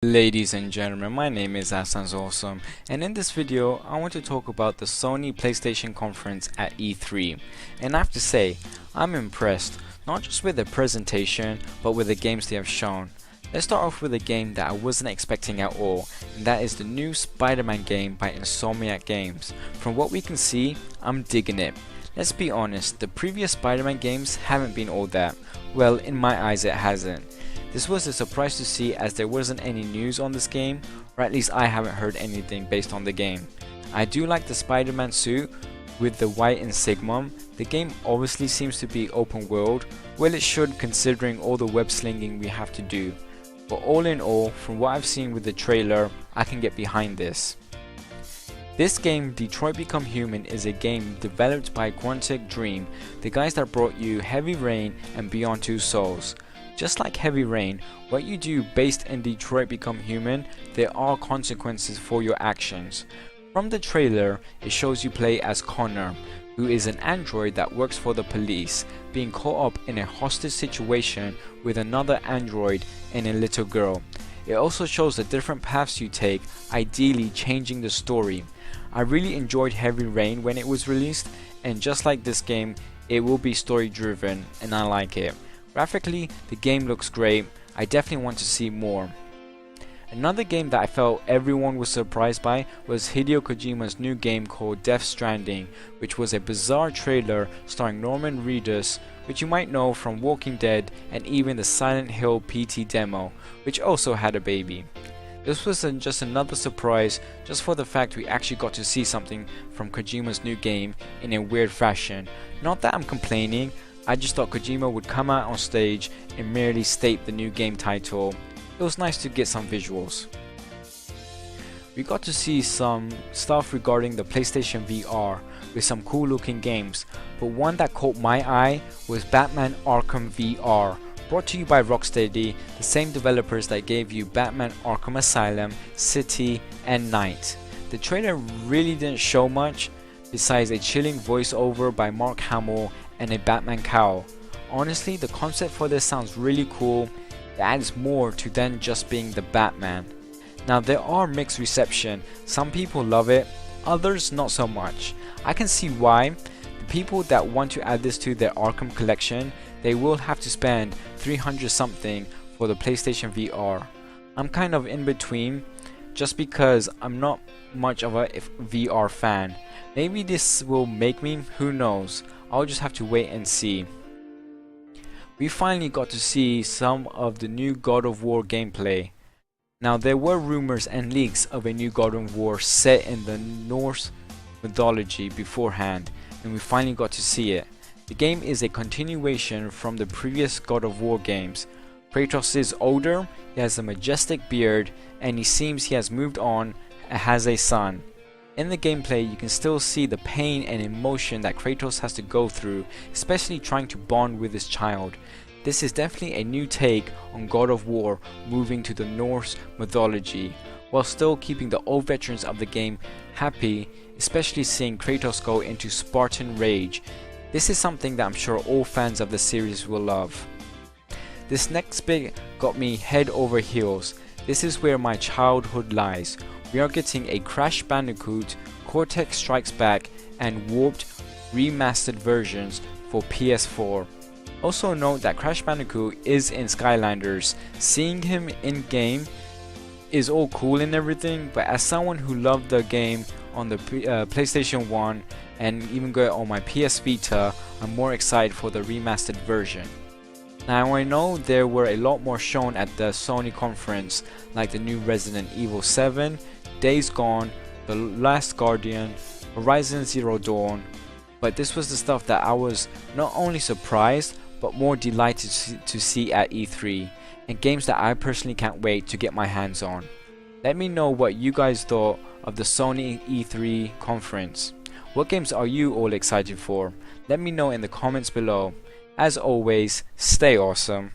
Ladies and gentlemen, my name is Ahsansawesome, and in this video I want to talk about the Sony Playstation conference at E3. And I have to say, I'm impressed, not just with the presentation, but with the games they have shown. Let's start off with a game that I wasn't expecting at all, and that is the new SpiderMan game by Insomniac Games. From what we can see, I'm digging it. Let's be honest, the previous SpiderMan games haven't been all that. Well, in my eyes it hasn't. This was a surprise to see, as there wasn't any news on this game, or at least I haven't heard anything based on the game. I do like the Spider-Man suit with the white insignium. The game obviously seems to be open world, well it should considering all the web slinging we have to do. But all in all, from what I've seen with the trailer, I can get behind this. This game, Detroit Become Human, is a game developed by Quantic Dream, the guys that brought you Heavy Rain and Beyond Two Souls. Just like Heavy Rain, what you do based in Detroit Become Human, there are consequences for your actions. From the trailer, it shows you play as Connor, who is an android that works for the police, being caught up in a hostage situation with another android and a little girl. It also shows the different paths you take, ideally changing the story. I really enjoyed Heavy Rain when it was released, and just like this game, it will be story driven, and I like it. Graphically, the game looks great. I definitely want to see more. Another game that I felt everyone was surprised by was Hideo Kojima's new game called Death Stranding, which was a bizarre trailer starring Norman Reedus, which you might know from Walking Dead and even the Silent Hill PT demo, which also had a baby. This was just another surprise, just for the fact we actually got to see something from Kojima's new game in a weird fashion. Not that I'm complaining, I just thought Kojima would come out on stage and merely state the new game title. It was nice to get some visuals. We got to see some stuff regarding the PlayStation VR with some cool looking games, but one that caught my eye was Batman Arkham VR, brought to you by Rocksteady, the same developers that gave you Batman Arkham Asylum, City and Night. The trailer really didn't show much, besides a chilling voiceover by Mark Hamill and a Batman cowl. Honestly, the concept for this sounds really cool. It adds more to than just being the Batman. Now there are mixed reception, some people love it, others not so much. I can see why. The people that want to add this to their Arkham collection, they will have to spend 300 something for the PlayStation VR. I'm kind of in between, just because I'm not much of a VR fan. Maybe this will make me, who knows. I'll just have to wait and see. We finally got to see some of the new God of War gameplay. Now there were rumors and leaks of a new God of War set in the Norse mythology beforehand, and we finally got to see it. The game is a continuation from the previous God of War games. Kratos is older, he has a majestic beard, and he seems he has moved on and has a son. In the gameplay, you can still see the pain and emotion that Kratos has to go through, especially trying to bond with his child. This is definitely a new take on God of War, moving to the Norse mythology, while still keeping the old veterans of the game happy, especially seeing Kratos go into Spartan rage. This is something that I'm sure all fans of the series will love. This next bit got me head over heels. This is where my childhood lies. We are getting a Crash Bandicoot, Cortex Strikes Back and Warped remastered versions for PS4. Also note that Crash Bandicoot is in Skylanders. Seeing him in game is all cool and everything, but as someone who loved the game on the PlayStation 1 and even got it on my PS Vita, I'm more excited for the remastered version. Now I know there were a lot more shown at the Sony conference, like the new Resident Evil 7, Days Gone, The Last Guardian, Horizon Zero Dawn, but this was the stuff that I was not only surprised but more delighted to see at E3, and games that I personally can't wait to get my hands on. Let me know what you guys thought of the Sony E3 conference. What games are you all excited for? Let me know in the comments below. As always, stay awesome.